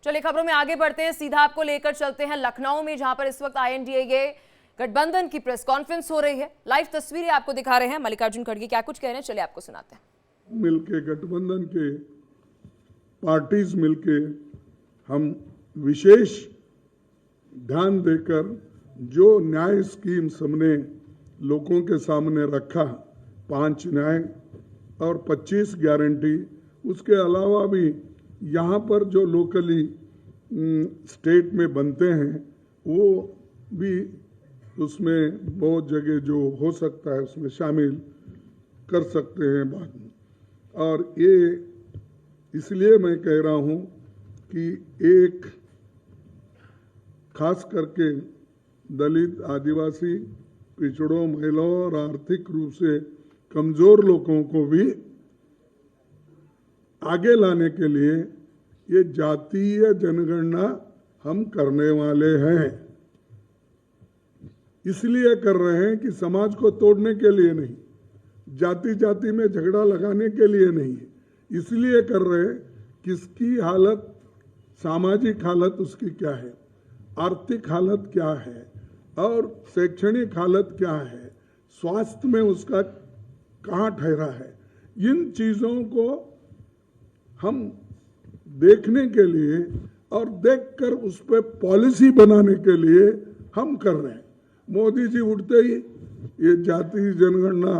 चलिए खबरों में आगे बढ़ते हैं, सीधा आपको लेकर चलते हैं लखनऊ में, जहां पर इस वक्त INDA गठबंधन की प्रेस कॉन्फ्रेंस हो रही है। लाइव तस्वीरें आपको दिखा रहे हैं। मल्लिकार्जुन खड़गे क्या कुछ कह रहे हैं, चलिए आपको सुनाते हैं। मिलके गठबंधन के पार्टीज मिलके हम विशेष ध्यान देकर जो न्याय स्कीम्स हमने लोगों के सामने रखा, 5 न्याय और 25 गारंटी, उसके अलावा भी यहाँ पर जो लोकली स्टेट में बनते हैं वो भी उसमें बहुत जगह जो हो सकता है उसमें शामिल कर सकते हैं बाद में। और ये इसलिए मैं कह रहा हूँ कि एक खास करके दलित, आदिवासी, पिछड़ों, महिलाओं और आर्थिक रूप से कमजोर लोगों को भी आगे लाने के लिए ये जातीय जनगणना हम करने वाले हैं। इसलिए कर रहे हैं कि समाज को तोड़ने के लिए नहीं, जाति जाति में झगड़ा लगाने के लिए नहीं, इसलिए कर रहे हैं किसकी हालत, सामाजिक हालत उसकी क्या है, आर्थिक हालत क्या है और शैक्षणिक हालत क्या है, स्वास्थ्य में उसका कहाँ ठहरा है, इन चीज़ों को हम देखने के लिए और देखकर उस पर पॉलिसी बनाने के लिए हम कर रहे हैं। मोदी जी उठते ही ये जाति जनगणना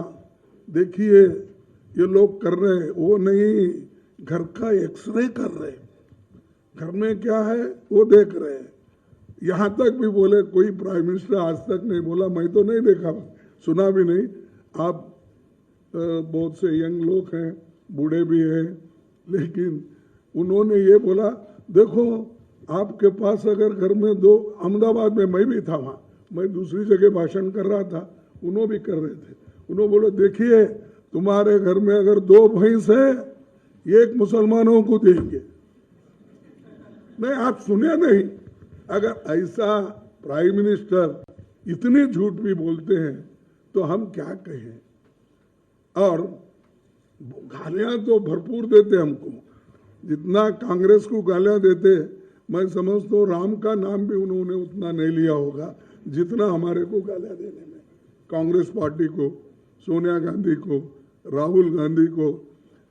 देखिए ये लोग कर रहे हैं, वो नहीं, घर का एक्सरे कर रहे हैं, घर में क्या है वो देख रहे हैं। यहाँ तक भी बोले, कोई प्राइम मिनिस्टर आज तक नहीं बोला, मैं तो नहीं देखा, सुना भी नहीं। आप बहुत से यंग लोग हैं, बूढ़े भी हैं, लेकिन उन्होंने ये बोला, देखो आपके पास अगर घर में 2, अहमदाबाद में मैं भी था, वहाँ मैं दूसरी जगह भाषण कर रहा था, उन्होंने भी कर रहे थे, उन्होंने बोला देखिए तुम्हारे घर में अगर 2 भैंस है, एक मुसलमानों को देंगे। नहीं, आप सुने नहीं, अगर ऐसा प्राइम मिनिस्टर इतने झूठ भी बोलते हैं तो हम क्या कहें। और गालियां तो भरपूर देते हमको, जितना कांग्रेस को गालियां देते, मैं समझता हूँ राम का नाम भी उन्होंने उतना नहीं लिया होगा जितना हमारे को गालियां देने में। कांग्रेस पार्टी को, सोनिया गांधी को, राहुल गांधी को,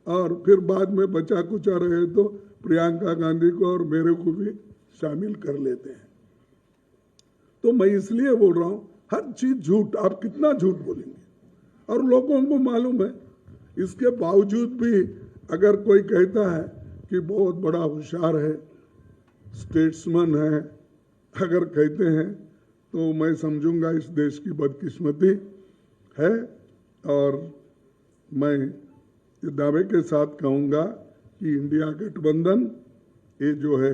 और फिर बाद में बचा कुचा रहे तो प्रियंका गांधी को और मेरे को भी शामिल कर लेते हैं। तो मैं इसलिए बोल रहा हूँ, हर चीज झूठ, आप कितना झूठ बोलेंगे, और लोगों को मालूम है। इसके बावजूद भी अगर कोई कहता है कि बहुत बड़ा होशियार है, स्टेट्समैन है, अगर कहते हैं तो मैं समझूंगा इस देश की बदकिस्मती है। और मैं ये दावे के साथ कहूँगा कि इंडिया गठबंधन ये जो है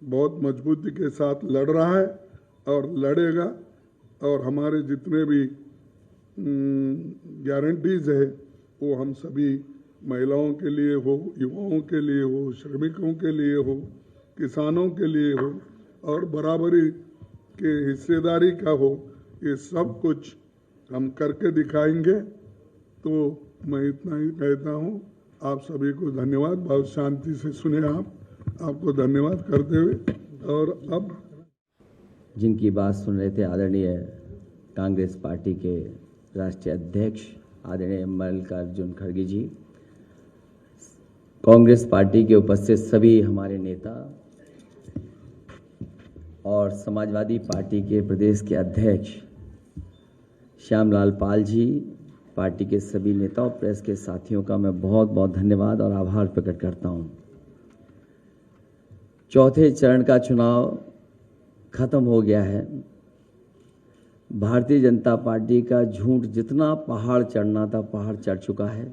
बहुत मजबूती के साथ लड़ रहा है और लड़ेगा, और हमारे जितने भी गारंटीज है वो हम सभी महिलाओं के लिए हो, युवाओं के लिए हो, श्रमिकों के लिए हो, किसानों के लिए हो, और बराबरी के हिस्सेदारी का हो, ये सब कुछ हम करके दिखाएंगे। तो मैं इतना ही कहता हूँ, आप सभी को धन्यवाद, बहुत शांति से सुने आपको धन्यवाद करते हुए। और अब जिनकी बात सुन रहे थे आदरणीय कांग्रेस पार्टी के राष्ट्रीय अध्यक्ष आदरणीय मल्लिकार्जुन खड़गे जी, कांग्रेस पार्टी के उपस्थित सभी हमारे नेता और समाजवादी पार्टी के प्रदेश के अध्यक्ष श्यामलाल पाल जी, पार्टी के सभी नेता और प्रेस के साथियों का मैं बहुत बहुत धन्यवाद और आभार प्रकट करता हूं। चौथे चरण का चुनाव खत्म हो गया है। भारतीय जनता पार्टी का झूठ जितना पहाड़ चढ़ना था, पहाड़ चढ़ चुका है।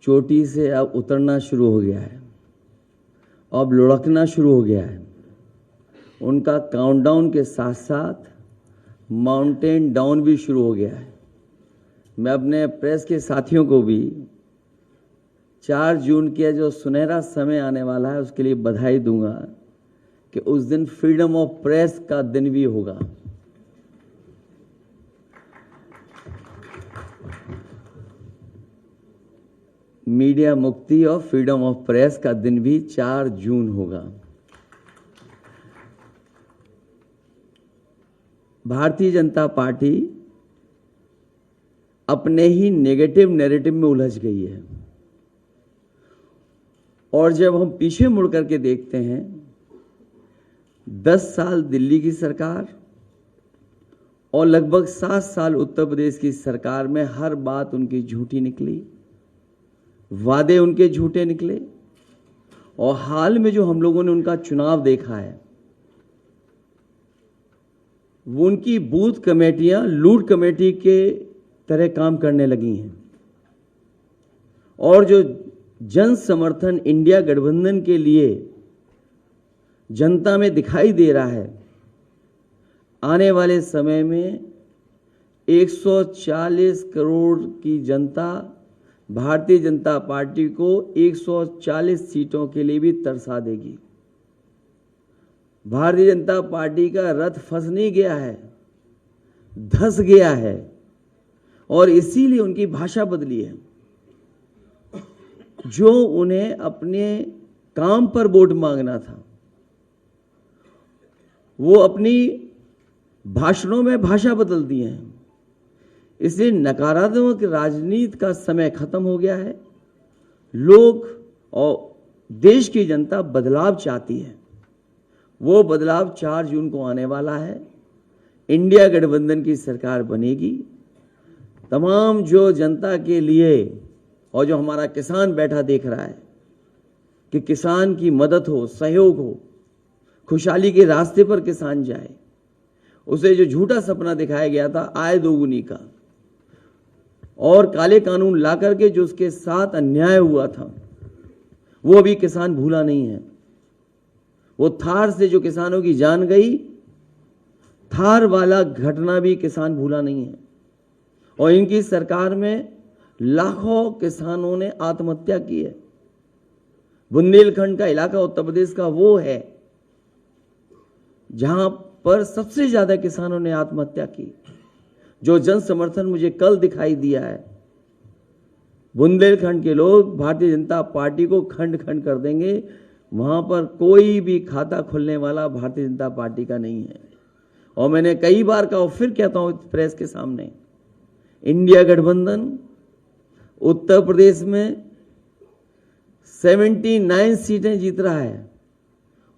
चोटी से अब उतरना शुरू हो गया है, अब लुढ़कना शुरू हो गया है। उनका काउंटडाउन के साथ साथ माउंटेन डाउन भी शुरू हो गया है। मैं अपने प्रेस के साथियों को भी 4 जून के जो सुनहरा समय आने वाला है उसके लिए बधाई दूंगा कि उस दिन फ्रीडम ऑफ प्रेस का दिन भी होगा। मीडिया मुक्ति और फ्रीडम ऑफ प्रेस का दिन भी 4 जून होगा। भारतीय जनता पार्टी अपने ही नेगेटिव नैरेटिव में उलझ गई है और जब हम पीछे मुड़ करके देखते हैं 10 साल दिल्ली की सरकार और लगभग 7 साल उत्तर प्रदेश की सरकार में हर बात उनकी झूठी निकली, वादे उनके झूठे निकले और हाल में जो हम लोगों ने उनका चुनाव देखा है वो उनकी बूथ कमेटियां लूट कमेटी के तरह काम करने लगी हैं और जो जन समर्थन इंडिया गठबंधन के लिए जनता में दिखाई दे रहा है, आने वाले समय में 140 करोड़ की जनता भारतीय जनता पार्टी को 140 सीटों के लिए भी तरसा देगी। भारतीय जनता पार्टी का रथ फंस नहीं गया है, धंस गया है और इसीलिए उनकी भाषा बदली है। जो उन्हें अपने काम पर वोट मांगना था वो अपनी भाषणों में भाषा बदल दी है। इसलिए नकारात्मक राजनीति का समय खत्म हो गया है। लोग और देश की जनता बदलाव चाहती है। वो बदलाव 4 जून को आने वाला है। इंडिया गठबंधन की सरकार बनेगी। तमाम जो जनता के लिए और जो हमारा किसान बैठा देख रहा है कि किसान की मदद हो, सहयोग हो, खुशहाली के रास्ते पर किसान जाए, उसे जो झूठा सपना दिखाया गया था आय दोगुनी का और काले कानून ला करके जो उसके साथ अन्याय हुआ था वो अभी किसान भूला नहीं है। वो थार से जो किसानों की जान गई, थार वाला घटना भी किसान भूला नहीं है और इनकी सरकार में लाखों किसानों ने आत्महत्या की है। बुंदेलखंड का इलाका उत्तर प्रदेश का वो है जहां पर सबसे ज्यादा किसानों ने आत्महत्या की। जो जन समर्थन मुझे कल दिखाई दिया है, बुंदेलखंड के लोग भारतीय जनता पार्टी को खंड खंड कर देंगे। वहां पर कोई भी खाता खुलने वाला भारतीय जनता पार्टी का नहीं है। और मैंने कई बार कहा और फिर कहता हूं प्रेस के सामने, इंडिया गठबंधन उत्तर प्रदेश में 79 सीटें जीत रहा है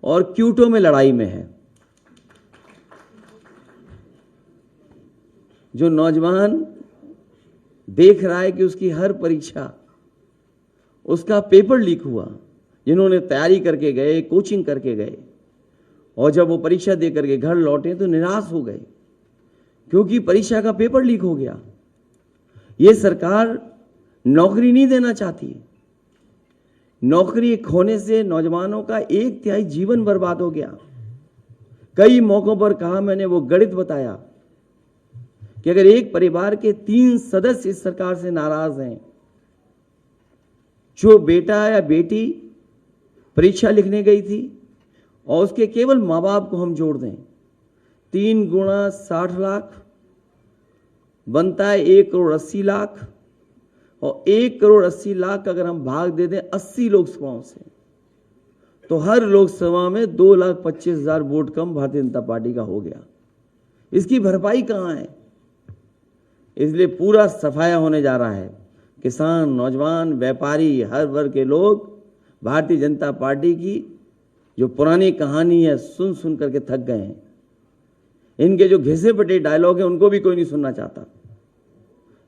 और क्यूटो में लड़ाई में है। जो नौजवान देख रहा है कि उसकी हर परीक्षा, उसका पेपर लीक हुआ, जिन्होंने तैयारी करके गए, कोचिंग करके गए और जब वो परीक्षा दे करके घर लौटे तो निराश हो गए क्योंकि परीक्षा का पेपर लीक हो गया। ये सरकार नौकरी नहीं देना चाहती। नौकरी खोने से नौजवानों का 1/3 जीवन बर्बाद हो गया। कई मौकों पर कहा मैंने, वो गणित बताया कि अगर एक परिवार के 3 सदस्य इस सरकार से नाराज हैं, जो बेटा या बेटी परीक्षा लिखने गई थी और उसके केवल माँ बाप को हम जोड़ दें, 3 गुणा 60 लाख बनता है 1 करोड़ 80 लाख और 1 करोड़ 80 लाख अगर हम भाग दे दें 80 लोकसभाओं से तो हर लोकसभा में 2,25,000 वोट कम भारतीय जनता पार्टी का हो गया। इसकी भरपाई कहाँ है? इसलिए पूरा सफाया होने जा रहा है। किसान, नौजवान, व्यापारी, हर वर्ग के लोग भारतीय जनता पार्टी की जो पुरानी कहानी है सुन सुन करके थक गए हैं। इनके जो घिसे पटे डायलॉग हैं उनको भी कोई नहीं सुनना चाहता।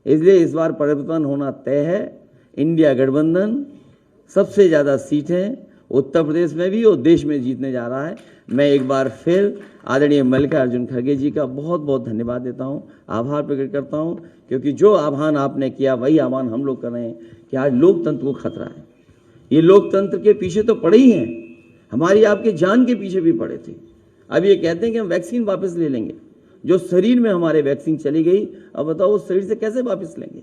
इसलिए इस बार परिवर्तन होना तय है। इंडिया गठबंधन सबसे ज़्यादा सीटें उत्तर प्रदेश में भी और देश में जीतने जा रहा है। मैं एक बार फिर आदरणीय मल्लिकार्जुन खड़गे जी का बहुत बहुत धन्यवाद देता हूं, आभार प्रकट करता हूं, क्योंकि जो आह्वान आपने किया वही आह्वान हम लोग कर रहे हैं कि आज लोकतंत्र को खतरा है। ये लोकतंत्र के पीछे तो पड़े ही हैं, हमारी आपके जान के पीछे भी पड़े थे। अब ये कहते हैं कि हम वैक्सीन वापस ले लेंगे। जो शरीर में हमारे वैक्सीन चली गई, अब बताओ उस शरीर से कैसे वापस लेंगे?